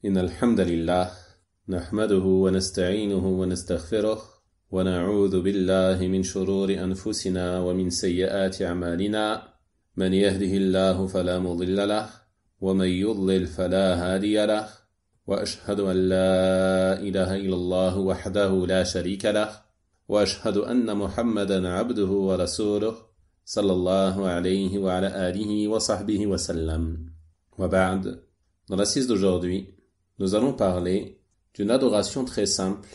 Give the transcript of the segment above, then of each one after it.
إن الحمد لله نحمده ونستعينه ونستغفره ونعوذ بالله من شرور أنفسنا ومن سيئات أعمالنا من يهده الله فلا مضل له ومن يضلل فلا هادي له وأشهد أن لا إله إلا الله وحده لا شريك له وأشهد أن محمدا عبده ورسوله صلى الله عليه وعلى آله وصحبه وسلم وبعد. Dans l'assise d'aujourd'hui, nous allons parler d'une adoration très simple,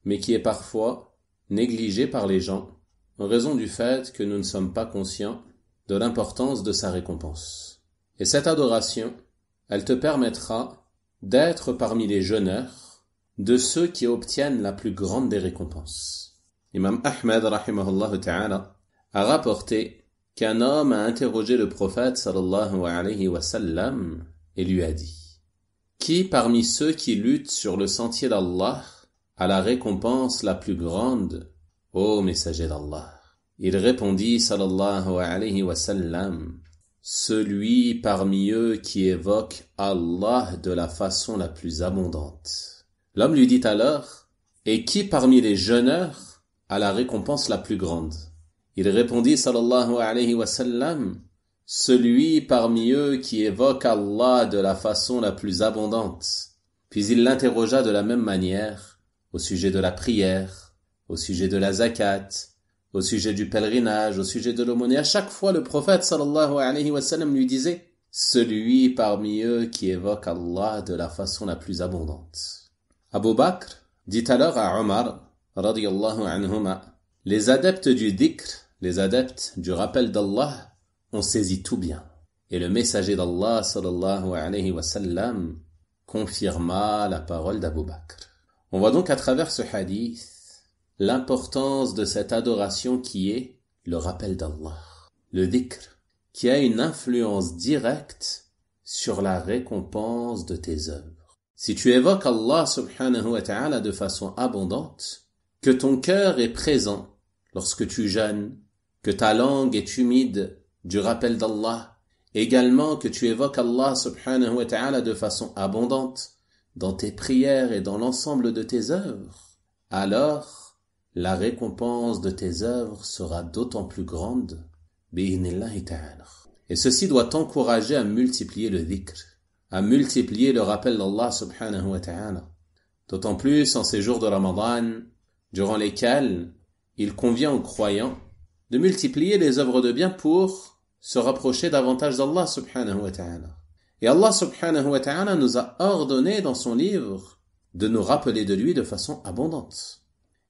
mais qui est parfois négligée par les gens en raison du fait que nous ne sommes pas conscients de l'importance de sa récompense. Et cette adoration, elle te permettra d'être parmi les jeûneurs de ceux qui obtiennent la plus grande des récompenses. Imam Ahmed rahimahullah ta'ala a rapporté qu'un homme a interrogé le prophète sallallahu alayhi wa sallam et lui a dit: qui parmi ceux qui luttent sur le sentier d'Allah a la récompense la plus grande, ô messager d'Allah? Il répondit sallallahu alayhi wa sallam: celui parmi eux qui évoque Allah de la façon la plus abondante. L'homme lui dit alors: et qui parmi les jeûneurs a la récompense la plus grande? Il répondit sallallahu alayhi wa sallam: celui parmi eux qui évoque Allah de la façon la plus abondante. Puis il l'interrogea de la même manière au sujet de la prière, au sujet de la zakat, au sujet du pèlerinage, au sujet de l'aumône. Et à chaque fois, le prophète sallallahu alayhi wa sallam lui disait: celui parmi eux qui évoque Allah de la façon la plus abondante. Abu Bakr dit alors à Omar radiyallahu anhuma: les adeptes du dhikr, les adeptes du rappel d'Allah, on saisit tout bien. Et le messager d'Allah sallallahu alayhi wa sallam confirma la parole d'Abu Bakr. On voit donc à travers ce hadith l'importance de cette adoration qui est le rappel d'Allah, le dhikr, qui a une influence directe sur la récompense de tes œuvres. Si tu évoques Allah subhanahu wa ta'ala de façon abondante, que ton cœur est présent lorsque tu jeûnes, que ta langue est humide du rappel d'Allah, également que tu évoques Allah subhanahu wa ta'ala de façon abondante dans tes prières et dans l'ensemble de tes œuvres, alors la récompense de tes œuvres sera d'autant plus grande, bi'idhnillahi ta'ala. Et ceci doit t'encourager à multiplier le dhikr, à multiplier le rappel d'Allah subhanahu wa ta'ala, d'autant plus en ces jours de Ramadan, durant lesquels il convient aux croyants de multiplier les œuvres de bien pour se rapprocher davantage d'Allah subhanahu wa ta'ala. Et Allah subhanahu wa ta'ala nous a ordonné dans son livre de nous rappeler de lui de façon abondante.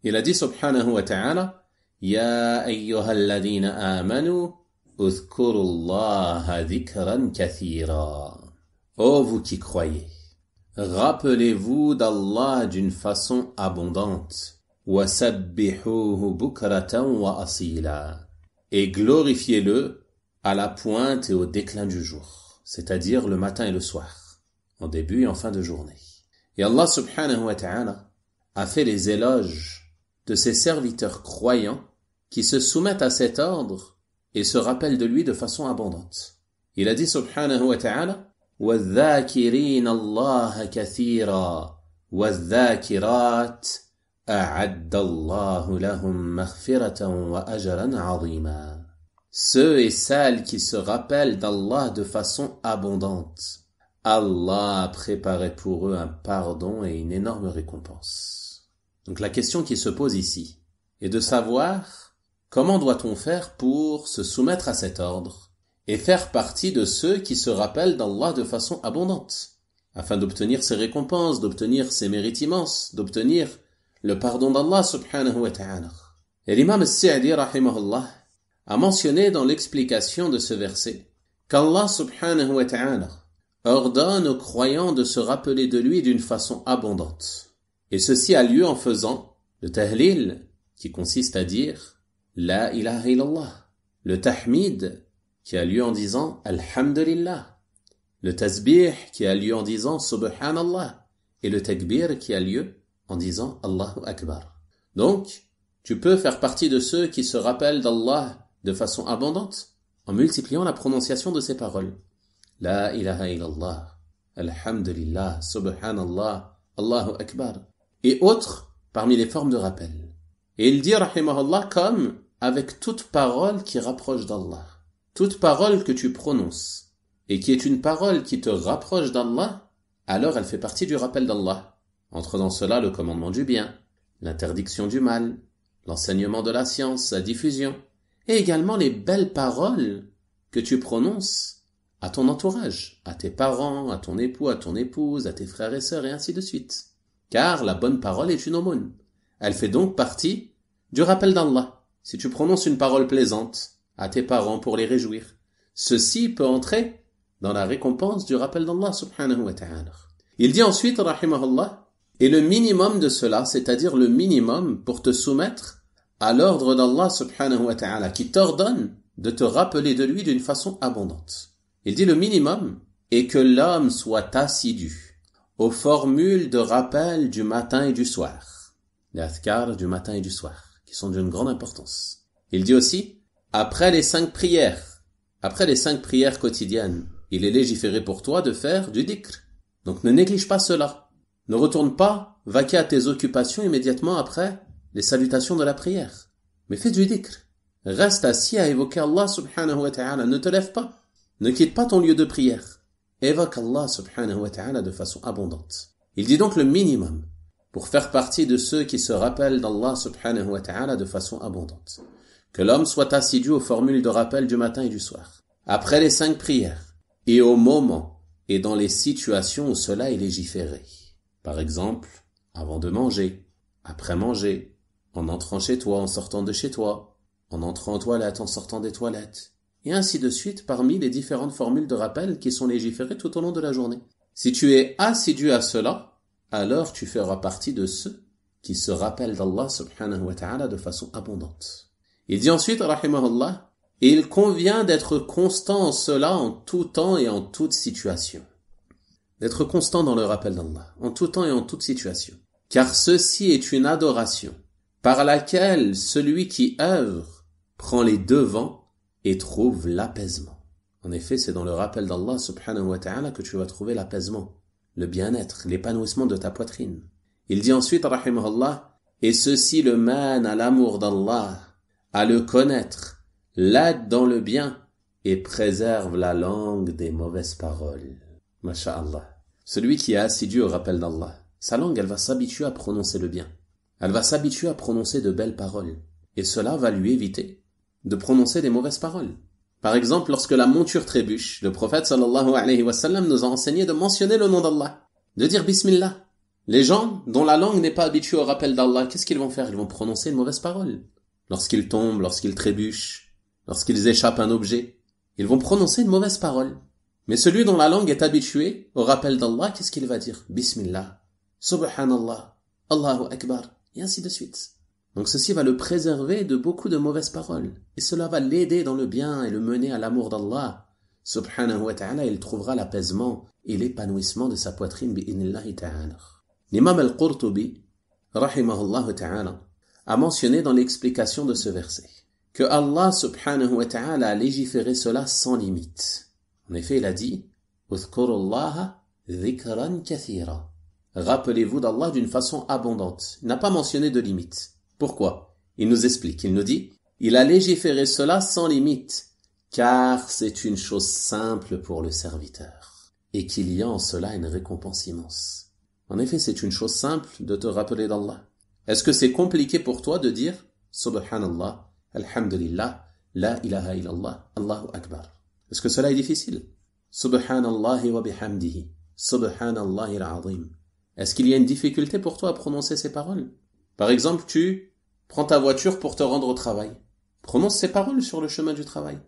Il a dit subhanahu wa ta'ala: Ya ayyuhalladhina amanu uzkurullaha dhikran kathira. Ô vous qui croyez, rappelez-vous d'Allah d'une façon abondante. Wasabbihuhu bukratan wa asila. Et glorifiez-le à la pointe et au déclin du jour, c'est-à-dire le matin et le soir, en début et en fin de journée. Et Allah subhanahu wa ta'ala a fait les éloges de ses serviteurs croyants qui se soumettent à cet ordre et se rappellent de lui de façon abondante. Il a dit subhanahu wa ta'ala: وَالذَّاكِرِينَ اللَّهَ كَثِيرًا وَالذَّاكِرَاتِ أَعَدَّ اللَّهُ لَهُمْ مَغْفِرَةً وَأَجْرًا عَظِيمًا. Ceux et celles qui se rappellent d'Allah de façon abondante, Allah a préparé pour eux un pardon et une énorme récompense. Donc la question qui se pose ici est de savoir comment doit-on faire pour se soumettre à cet ordre et faire partie de ceux qui se rappellent d'Allah de façon abondante, afin d'obtenir ses récompenses, d'obtenir ses mérites immenses, d'obtenir le pardon d'Allah subhanahu wa ta'ala. Et l'imam al-Sa'di rahimahullah a mentionné dans l'explication de ce verset qu'Allah subhanahu wa ta'ala ordonne aux croyants de se rappeler de lui d'une façon abondante. Et ceci a lieu en faisant le tahlil, qui consiste à dire la ilaha illallah, le tahmid, qui a lieu en disant alhamdulillah, le tasbih, qui a lieu en disant subhanallah, et le takbir, qui a lieu en disant Allahu Akbar. Donc, tu peux faire partie de ceux qui se rappellent d'Allah de façon abondante en multipliant la prononciation de ces paroles. La ilaha illallah, Alhamdulillah, Subhanallah, Allahu Akbar, et autres parmi les formes de rappel. Et il dit, rahimahullah, comme avec toute parole qui rapproche d'Allah, toute parole que tu prononces, et qui est une parole qui te rapproche d'Allah, alors elle fait partie du rappel d'Allah. Entre dans cela le commandement du bien, l'interdiction du mal, l'enseignement de la science, sa diffusion, et également les belles paroles que tu prononces à ton entourage, à tes parents, à ton époux, à ton épouse, à tes frères et sœurs, et ainsi de suite. Car la bonne parole est une aumône. Elle fait donc partie du rappel d'Allah. Si tu prononces une parole plaisante à tes parents pour les réjouir, ceci peut entrer dans la récompense du rappel d'Allah subhanahu wa ta'ala. Il dit ensuite, rahimahullah, et le minimum de cela, c'est-à-dire le minimum pour te soumettre à l'ordre d'Allah subhanahu wa ta'ala, qui t'ordonne de te rappeler de lui d'une façon abondante. Il dit le minimum est que l'homme soit assidu aux formules de rappel du matin et du soir, les adhkar du matin et du soir, qui sont d'une grande importance. Il dit aussi, après les 5 prières quotidiennes, il est légiféré pour toi de faire du dhikr. Donc ne néglige pas cela. Ne retourne pas vaquer à tes occupations immédiatement après les salutations de la prière. Mais fais du dhikr. Reste assis à évoquer Allah subhanahu wa ta'ala. Ne te lève pas. Ne quitte pas ton lieu de prière. Évoque Allah subhanahu wa ta'ala de façon abondante. Il dit donc le minimum pour faire partie de ceux qui se rappellent d'Allah subhanahu wa ta'ala de façon abondante. Que l'homme soit assidu aux formules de rappel du matin et du soir. Après les 5 prières. Et au moment et dans les situations où cela est légiféré. Par exemple, avant de manger, après manger, en entrant chez toi, en sortant de chez toi, en entrant aux toilettes, en sortant des toilettes, et ainsi de suite parmi les différentes formules de rappel qui sont légiférées tout au long de la journée. Si tu es assidu à cela, alors tu feras partie de ceux qui se rappellent d'Allah subhanahu wa ta'ala de façon abondante. Il dit ensuite, rahimahullah, et il convient d'être constant en cela en tout temps et en toute situation. D'être constant dans le rappel d'Allah, en tout temps et en toute situation. Car ceci est une adoration par laquelle celui qui œuvre prend les devants et trouve l'apaisement. En effet, c'est dans le rappel d'Allah subhanahu wa ta'ala que tu vas trouver l'apaisement, le bien-être, l'épanouissement de ta poitrine. Il dit ensuite, rahimahullah, et ceci le mène à l'amour d'Allah, à le connaître, l'aide dans le bien et préserve la langue des mauvaises paroles. Masha'Allah. Celui qui est assidu au rappel d'Allah, sa langue, elle va s'habituer à prononcer le bien. Elle va s'habituer à prononcer de belles paroles. Et cela va lui éviter de prononcer des mauvaises paroles. Par exemple, lorsque la monture trébuche, le prophète sallallahu alayhi wa sallam nous a enseigné de mentionner le nom d'Allah, de dire Bismillah. Les gens dont la langue n'est pas habituée au rappel d'Allah, qu'est-ce qu'ils vont faire? Ils vont prononcer une mauvaise parole. Lorsqu'ils tombent, lorsqu'ils trébuchent, lorsqu'ils échappent un objet, ils vont prononcer une mauvaise parole. Mais celui dont la langue est habituée au rappel d'Allah, qu'est-ce qu'il va dire? Bismillah, Subhanallah, Allahu Akbar, et ainsi de suite. Donc ceci va le préserver de beaucoup de mauvaises paroles. Et cela va l'aider dans le bien et le mener à l'amour d'Allah. Subhanahu wa ta'ala, il trouvera l'apaisement et l'épanouissement de sa poitrine bi'inillahi ta'ala. L'imam al-Qurtubi, rahimahullah ta'ala, a mentionné dans l'explication de ce verset que Allah subhanahu wa ta'ala a légiféré cela sans limite. En effet, il a dit « Uthkurullaha dhikran kathira » Rappelez-vous d'Allah d'une façon abondante. Il n'a pas mentionné de limite. Pourquoi? Il nous explique, il nous dit « Il a légiféré cela sans limite, car c'est une chose simple pour le serviteur, et qu'il y a en cela une récompense immense. » En effet, c'est une chose simple de te rappeler d'Allah. Est-ce que c'est compliqué pour toi de dire « Subhanallah, Alhamdulillah, La ilaha illallah, Allahu Akbar » Est-ce que cela est difficile? Subhanallahi wa bihamdihi, Subhanallahi al-azim. Est-ce qu'il y a une difficulté pour toi à prononcer ces paroles? Par exemple, tu prends ta voiture pour te rendre au travail. Prononce ces paroles sur le chemin du travail.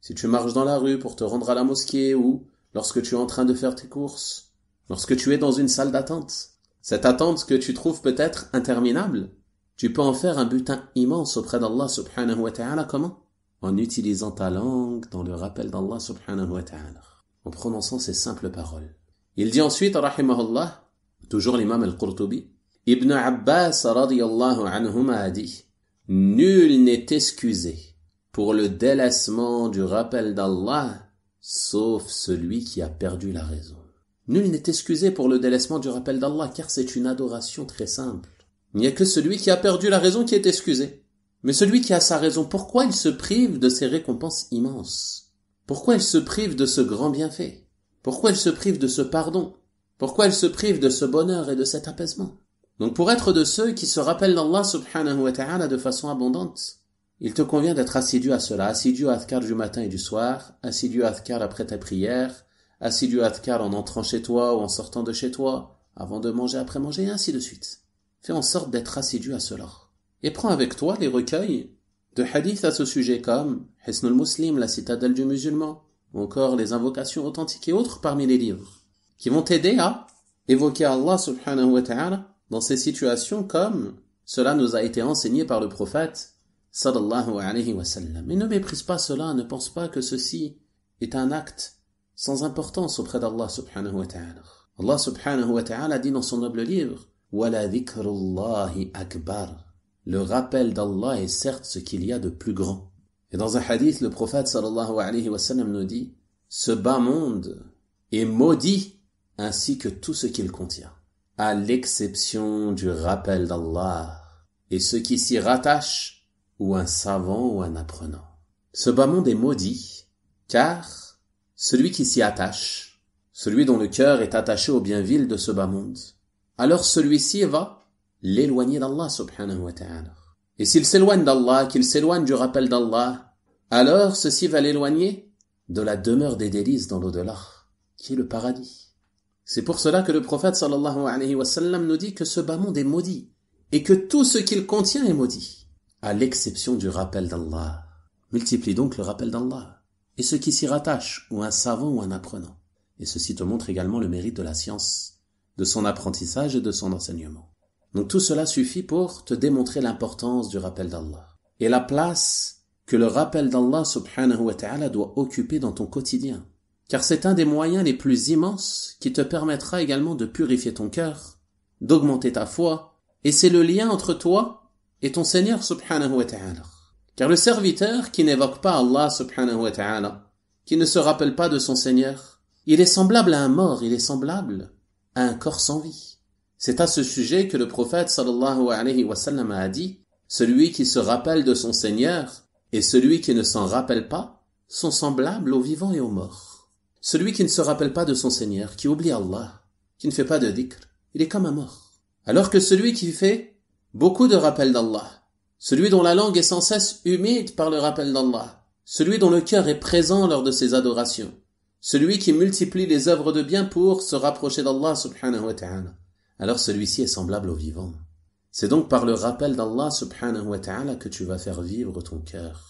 Si tu marches dans la rue pour te rendre à la mosquée ou lorsque tu es en train de faire tes courses, lorsque tu es dans une salle d'attente, cette attente que tu trouves peut-être interminable, tu peux en faire un butin immense auprès d'Allah subhanahu wa ta'ala. Comment? En utilisant ta langue dans le rappel d'Allah subhanahu wa ta'ala, en prononçant ces simples paroles. Il dit ensuite, rahimahullah, toujours l'imam al-Qurtubi, Ibn Abbas radiyallahu anhuma a dit, nul n'est excusé pour le délaissement du rappel d'Allah, sauf celui qui a perdu la raison. Nul n'est excusé pour le délaissement du rappel d'Allah, car c'est une adoration très simple. Il n'y a que celui qui a perdu la raison qui est excusé. Mais celui qui a sa raison, pourquoi il se prive de ces récompenses immenses? Pourquoi il se prive de ce grand bienfait? Pourquoi il se prive de ce pardon? Pourquoi il se prive de ce bonheur et de cet apaisement? Donc pour être de ceux qui se rappellent d'Allah subhanahu wa ta'ala de façon abondante, il te convient d'être assidu à cela, assidu à adhkar du matin et du soir, assidu à adhkar après ta prière, assidu à adhkar en entrant chez toi ou en sortant de chez toi, avant de manger, après manger, et ainsi de suite. Fais en sorte d'être assidu à cela. Et prends avec toi les recueils de hadiths à ce sujet comme Hisnul Muslim, la citadelle du musulman, ou encore les invocations authentiques et autres parmi les livres, qui vont t'aider à évoquer Allah subhanahu wa ta'ala dans ces situations comme cela nous a été enseigné par le prophète sallallahu alayhi wa sallam. Et ne méprise pas cela, ne pense pas que ceci est un acte sans importance auprès d'Allah subhanahu wa ta'ala. Allah subhanahu wa ta'ala dit dans son noble livre وَلَا ذِكْرُ اللَّهِ أَكْبَرُ. Le rappel d'Allah est certes ce qu'il y a de plus grand. Et dans un hadith, le prophète sallallahu alayhi wa sallam nous dit ce bas monde est maudit ainsi que tout ce qu'il contient, à l'exception du rappel d'Allah et ce qui s'y rattache, ou un savant ou un apprenant. Ce bas monde est maudit, car celui qui s'y attache, celui dont le cœur est attaché au bien vil de ce bas monde, alors celui-ci va l'éloigner d'Allah subhanahu wa ta'ala. Et s'il s'éloigne d'Allah, qu'il s'éloigne du rappel d'Allah, alors ceci va l'éloigner de la demeure des délices dans l'au-delà, qui est le paradis. C'est pour cela que le prophète sallallahu alayhi wa sallam nous dit que ce bas monde est maudit, et que tout ce qu'il contient est maudit, à l'exception du rappel d'Allah. Multiplie donc le rappel d'Allah, et ce qui s'y rattache, ou un savant ou un apprenant. Et ceci te montre également le mérite de la science, de son apprentissage et de son enseignement. Donc tout cela suffit pour te démontrer l'importance du rappel d'Allah, et la place que le rappel d'Allah subhanahu wa ta'ala doit occuper dans ton quotidien. Car c'est un des moyens les plus immenses qui te permettra également de purifier ton cœur, d'augmenter ta foi, et c'est le lien entre toi et ton Seigneur subhanahu wa ta'ala. Car le serviteur qui n'évoque pas Allah subhanahu wa ta'ala, qui ne se rappelle pas de son Seigneur, il est semblable à un mort, il est semblable à un corps sans vie. C'est à ce sujet que le prophète sallallahu alayhi wa sallam a dit celui qui se rappelle de son Seigneur et celui qui ne s'en rappelle pas sont semblables aux vivants et aux morts. Celui qui ne se rappelle pas de son Seigneur, qui oublie Allah, qui ne fait pas de dhikr, il est comme un mort. Alors que celui qui fait beaucoup de rappels d'Allah, celui dont la langue est sans cesse humide par le rappel d'Allah, celui dont le cœur est présent lors de ses adorations, celui qui multiplie les œuvres de bien pour se rapprocher d'Allah subhanahu wa ta'ala, alors celui-ci est semblable au vivant. C'est donc par le rappel d'Allah subhanahu wa ta'ala que tu vas faire vivre ton cœur.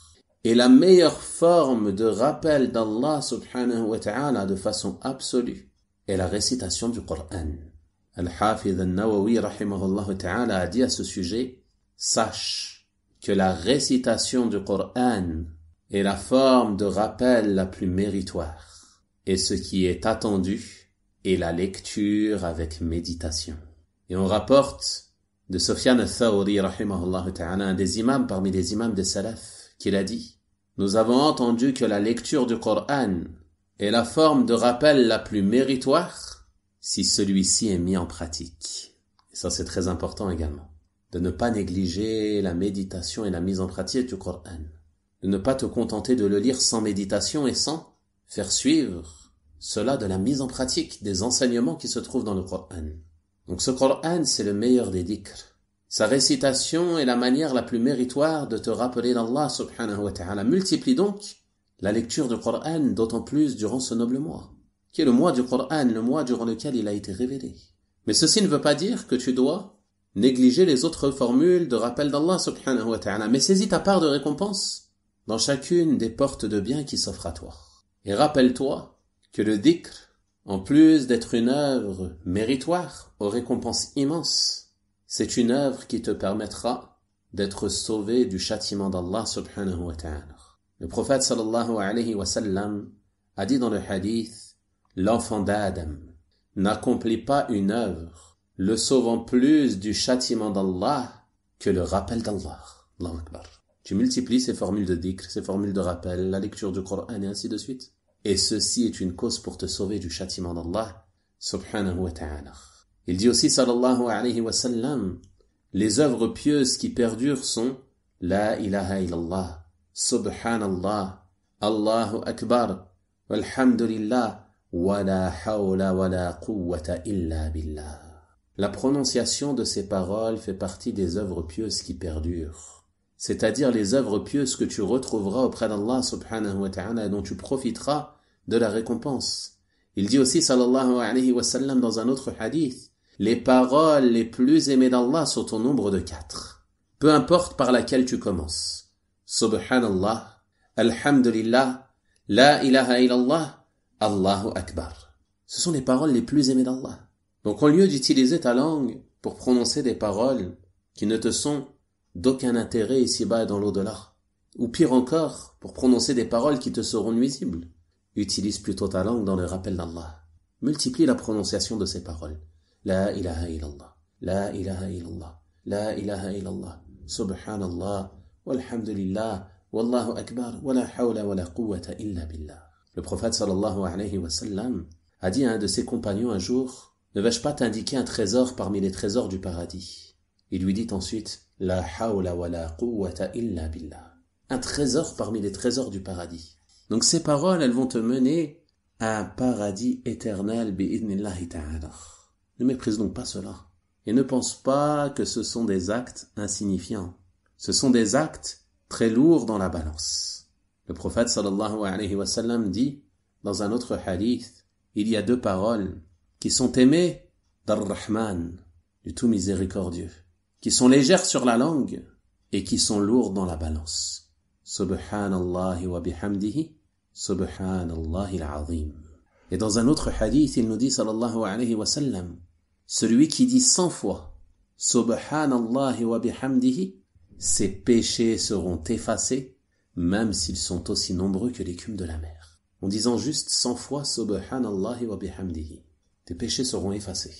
Et la meilleure forme de rappel d'Allah subhanahu wa ta'ala de façon absolue est la récitation du Coran. Al-Hafidh al-Nawawi rahimahullah ta'ala a dit à ce sujet sache que la récitation du Coran est la forme de rappel la plus méritoire et ce qui est attendu est la lecture avec méditation. Et on rapporte de Sufyan al-Thawri rahimahullah ta'ala, un des imams parmi les imams des salaf, qu'il a dit nous avons entendu que la lecture du Coran est la forme de rappel la plus méritoire si celui-ci est mis en pratique. Et ça c'est très important également, de ne pas négliger la méditation et la mise en pratique du Coran, de ne pas te contenter de le lire sans méditation et sans faire suivre cela de la mise en pratique des enseignements qui se trouvent dans le Coran. Donc ce Coran c'est le meilleur des dhikr. Sa récitation est la manière la plus méritoire de te rappeler d'Allah subhanahu wa ta'ala. Multiplie donc la lecture du Coran, d'autant plus durant ce noble mois, qui est le mois du Coran, le mois durant lequel il a été révélé. Mais ceci ne veut pas dire que tu dois négliger les autres formules de rappel d'Allah subhanahu wa ta'ala, mais saisis ta part de récompense dans chacune des portes de bien qui s'offrent à toi. Et rappelle-toi que le dhikr, en plus d'être une œuvre méritoire aux récompenses immenses, c'est une œuvre qui te permettra d'être sauvé du châtiment d'Allah subhanahu wa ta'ala. Le prophète sallallahu alayhi wa sallam a dit dans le hadith l'enfant d'Adam n'accomplit pas une œuvre le sauvant plus du châtiment d'Allah que le rappel d'Allah. Allahu Akbar. Tu multiplies ces formules de dhikr, ces formules de rappel, la lecture du Coran et ainsi de suite. Et ceci est une cause pour te sauver du châtiment d'Allah subhanahu wa ta'ala. Il dit aussi sallallahu alayhi wa sallam, les œuvres pieuses qui perdurent sont La ilaha illallah, subhanallah, Allahu akbar, walhamdulillah, wa la hawla wa la quwwata illa billah. La prononciation de ces paroles fait partie des œuvres pieuses qui perdurent, c'est-à-dire les œuvres pieuses que tu retrouveras auprès d'Allah subhanahu wa ta'ala et dont tu profiteras de la récompense. Il dit aussi sallallahu alayhi wa sallam dans un autre hadith, les paroles les plus aimées d'Allah sont au nombre de 4. Peu importe par laquelle tu commences. Subhanallah, alhamdulillah, la ilaha illallah, Allahu akbar. Ce sont les paroles les plus aimées d'Allah. Donc au lieu d'utiliser ta langue pour prononcer des paroles qui ne te sont d'aucun intérêt ici-bas et dans l'au-delà, ou pire encore, pour prononcer des paroles qui te seront nuisibles, utilise plutôt ta langue dans le rappel d'Allah. Multiplie la prononciation de ces paroles. La ilaha illallah, la ilaha illallah, la ilaha illallah, subhanallah, walhamdulillah, wallahu akbar, wa la hawla wa la quwwata illa billah. Le prophète sallallahu alayhi wa sallam a dit à un de ses compagnons un jour, ne vais-je pas t'indiquer un trésor parmi les trésors du paradis? Il lui dit ensuite, la hawla wa la quwwata illa billah. Un trésor parmi les trésors du paradis. Donc ces paroles, elles vont te mener à un paradis éternel bi'idnillahi ta'ala. Ne méprise donc pas cela. Et ne pense pas que ce sont des actes insignifiants. Ce sont des actes très lourds dans la balance. Le prophète sallallahu alayhi wa sallam dit, dans un autre hadith, il y a 2 paroles qui sont aimées d'Ar-Rahman, du tout miséricordieux, qui sont légères sur la langue et qui sont lourdes dans la balance. Subhanallahi wa bihamdihi, subhanallahi al-azim. Et dans un autre hadith, il nous dit sallallahu alayhi wa sallam, celui qui dit 100 fois subhanallahi wa bihamdihi, ses péchés seront effacés, même s'ils sont aussi nombreux que l'écume de la mer. En disant juste 100 fois subhanallahi wa bihamdihi, tes péchés seront effacés.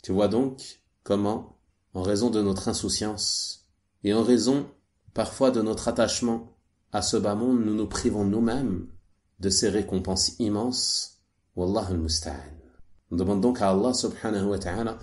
Tu vois donc comment, en raison de notre insouciance et en raison parfois de notre attachement à ce bas monde, nous nous privons nous-mêmes de ces récompenses immenses. Wallahu al-musta'an. On demande donc à Allah subhanahu wa ta'ala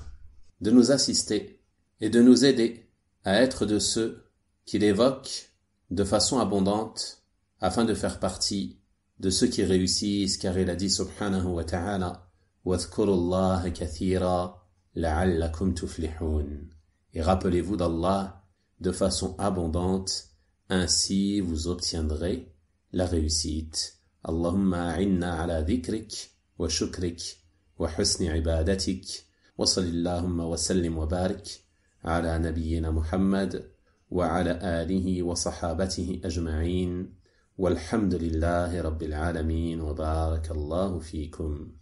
de nous assister et de nous aider à être de ceux qui l'évoquent de façon abondante afin de faire partie de ceux qui réussissent, car il a dit subhanahu wa ta'ala وَاذْكُرُوا اللَّهَ كَثِيرًا لَعَلَّكُمْ تُفْلِحُونَ. Et rappelez-vous d'Allah de façon abondante, ainsi vous obtiendrez la réussite. Allahumma a'inna ala dhikrik wa shukrik wa husni ibadatik wa salillahumma wa sallim wa barik ala nabiyyina Muhammad wa ala alihi wa sahabatihi ajma'in walhamdulillahi rabbil alamin wa barakallahu fikum.